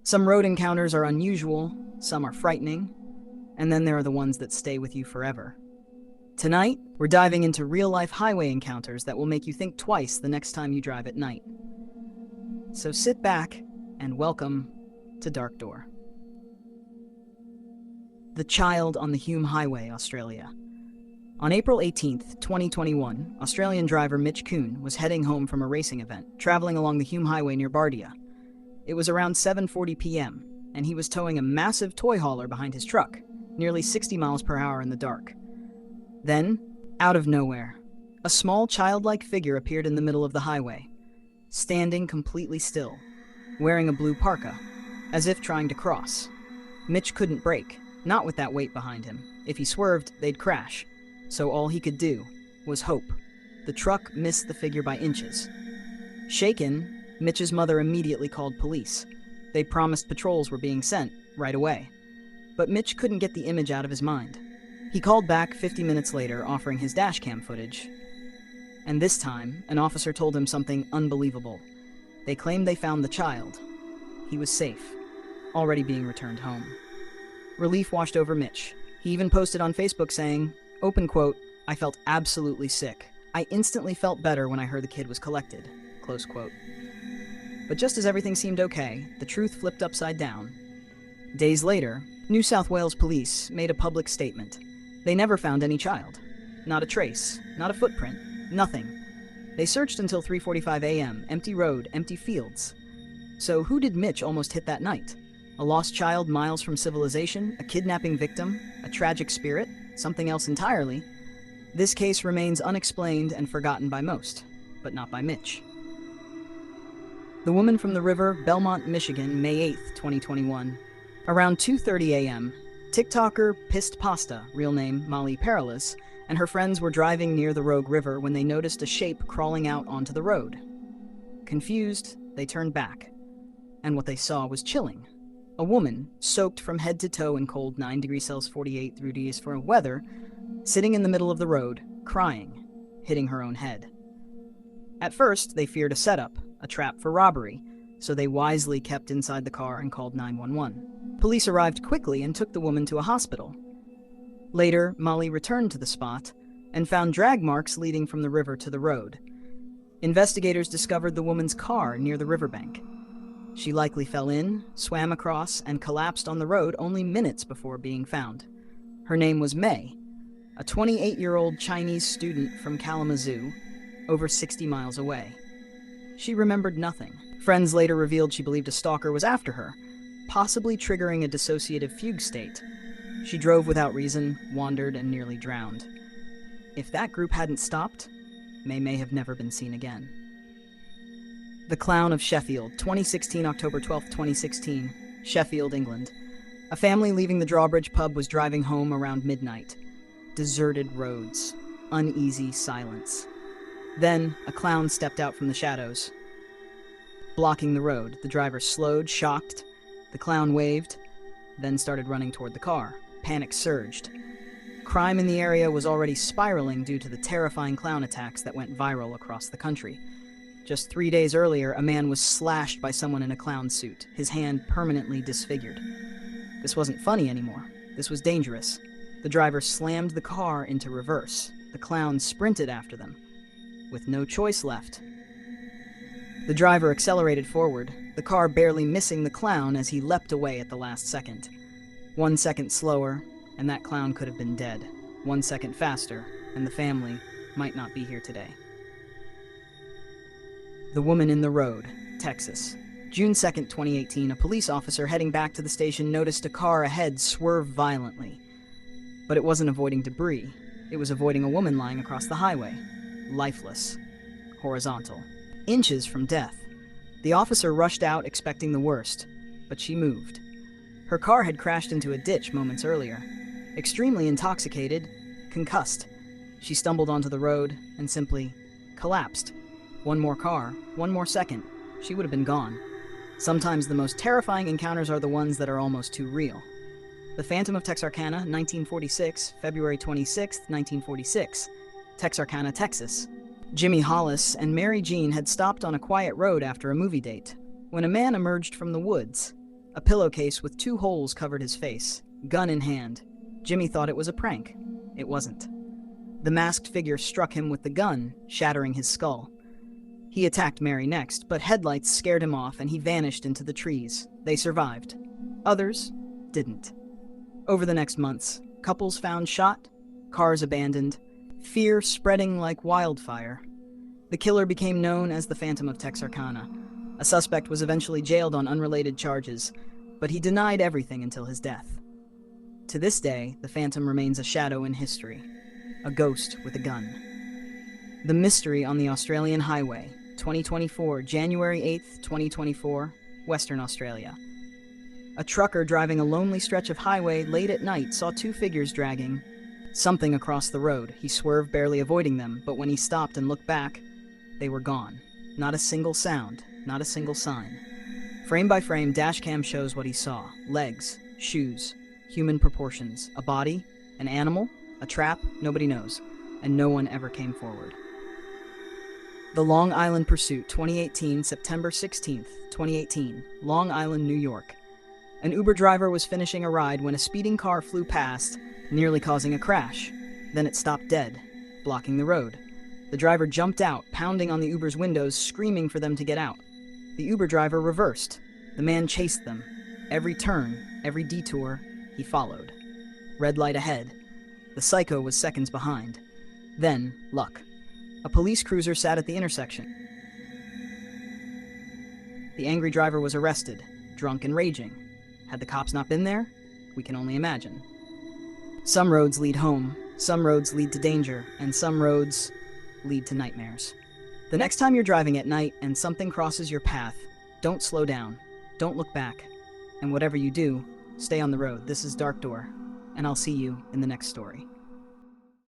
Some road encounters are unusual, some are frightening, and then there are the ones that stay with you forever. Tonight, we're diving into real-life highway encounters that will make you think twice the next time you drive at night. So sit back and welcome to Dark Door. The Child on the Hume Highway, Australia. On April 18th, 2021, Australian driver Mitch Kuhn was heading home from a racing event, traveling along the Hume Highway near Bardia. It was around 7:40 p.m., and he was towing a massive toy hauler behind his truck, nearly 60 miles per hour in the dark. Then, out of nowhere, a small childlike figure appeared in the middle of the highway, standing completely still, wearing a blue parka, as if trying to cross. Mitch couldn't brake, not with that weight behind him. If he swerved, they'd crash. So all he could do was hope. The truck missed the figure by inches. Shaken, Mitch's mother immediately called police. They promised patrols were being sent right away. But Mitch couldn't get the image out of his mind. He called back 50 minutes later, offering his dashcam footage. And this time, an officer told him something unbelievable. They claimed they found the child. He was safe, already being returned home. Relief washed over Mitch. He even posted on Facebook saying, open quote, "I felt absolutely sick. I instantly felt better when I heard the kid was collected," close quote. But just as everything seemed okay, the truth flipped upside down. Days later, New South Wales police made a public statement. They never found any child. Not a trace, not a footprint, nothing. They searched until 3:45 a.m., empty road, empty fields. So who did Mitch almost hit that night? A lost child miles from civilization, a kidnapping victim, a tragic spirit, something else entirely? This case remains unexplained and forgotten by most, but not by Mitch. The Woman from the River, Belmont, Michigan, May 8th, 2021. Around 2:30 a.m., TikToker Pissed Pasta, real name Molly Perilous, and her friends were driving near the Rogue River when they noticed a shape crawling out onto the road. Confused, they turned back, and what they saw was chilling. A woman, soaked from head to toe in cold 9 degrees Celsius 48 degrees for weather, sitting in the middle of the road, crying, hitting her own head. At first, they feared a setup, a trap for robbery, so they wisely kept inside the car and called 911. Police arrived quickly and took the woman to a hospital. Later, Molly returned to the spot and found drag marks leading from the river to the road. Investigators discovered the woman's car near the riverbank. She likely fell in, swam across, and collapsed on the road only minutes before being found. Her name was May, a 28-year-old Chinese student from Kalamazoo, over 60 miles away. She remembered nothing. Friends later revealed she believed a stalker was after her, possibly triggering a dissociative fugue state. She drove without reason, wandered, and nearly drowned. If that group hadn't stopped, may have never been seen again. The Clown of Sheffield, 2016, October 12, 2016, Sheffield, England. A family leaving the Drawbridge pub was driving home around midnight. Deserted roads, uneasy silence. Then, a clown stepped out from the shadows. Blocking the road, the driver slowed, shocked. The clown waved, then started running toward the car. Panic surged. Crime in the area was already spiraling due to the terrifying clown attacks that went viral across the country. Just 3 days earlier, a man was slashed by someone in a clown suit, his hand permanently disfigured. This wasn't funny anymore. This was dangerous. The driver slammed the car into reverse. The clown sprinted after them, with no choice left. The driver accelerated forward, the car barely missing the clown as he leapt away at the last second. 1 second slower, and that clown could have been dead. 1 second faster, and the family might not be here today. The Woman in the Road, Texas. June 2nd, 2018, a police officer heading back to the station noticed a car ahead swerve violently. But it wasn't avoiding debris. It was avoiding a woman lying across the highway, lifeless, horizontal, inches from death. The officer rushed out expecting the worst, but she moved. Her car had crashed into a ditch moments earlier. Extremely intoxicated, concussed, she stumbled onto the road and simply collapsed. One more car, 1 more second, she would have been gone. Sometimes the most terrifying encounters are the ones that are almost too real. The Phantom of Texarkana, 1946, February 26, 1946, Texarkana, Texas. Jimmy Hollis and Mary Jean had stopped on a quiet road after a movie date, when a man emerged from the woods. A pillowcase with 2 holes covered his face, gun in hand. Jimmy thought it was a prank. It wasn't. The masked figure struck him with the gun, shattering his skull. He attacked Mary next, but headlights scared him off and he vanished into the trees. They survived. Others didn't. Over the next months, couples found shot, cars abandoned, fear spreading like wildfire. The killer became known as the Phantom of Texarkana. A suspect was eventually jailed on unrelated charges, but he denied everything until his death. To this day, the Phantom remains a shadow in history, a ghost with a gun. The Mystery on the Australian Highway, 2024, January 8th, 2024, Western Australia. A trucker driving a lonely stretch of highway late at night saw 2 figures dragging something across the road. He swerved, barely avoiding them, but when he stopped and looked back, they were gone. Not a single sound, not a single sign. Frame by frame, dashcam shows what he saw. Legs, shoes, human proportions, a body, an animal, a trap, nobody knows, and no one ever came forward. The Long Island Pursuit, 2018, September 16th, 2018, Long Island, New York. An Uber driver was finishing a ride when a speeding car flew past, nearly causing a crash. Then it stopped dead, blocking the road. The driver jumped out, pounding on the Uber's windows, screaming for them to get out. The Uber driver reversed. The man chased them. Every turn, every detour, he followed. Red light ahead. The psycho was seconds behind. Then, luck. A police cruiser sat at the intersection. The angry driver was arrested, drunk and raging. Had the cops not been there? We can only imagine. Some roads lead home, some roads lead to danger, and some roads lead to nightmares. The next time you're driving at night and something crosses your path, don't slow down, don't look back, and whatever you do, stay on the road. This is Dark Door, and I'll see you in the next story.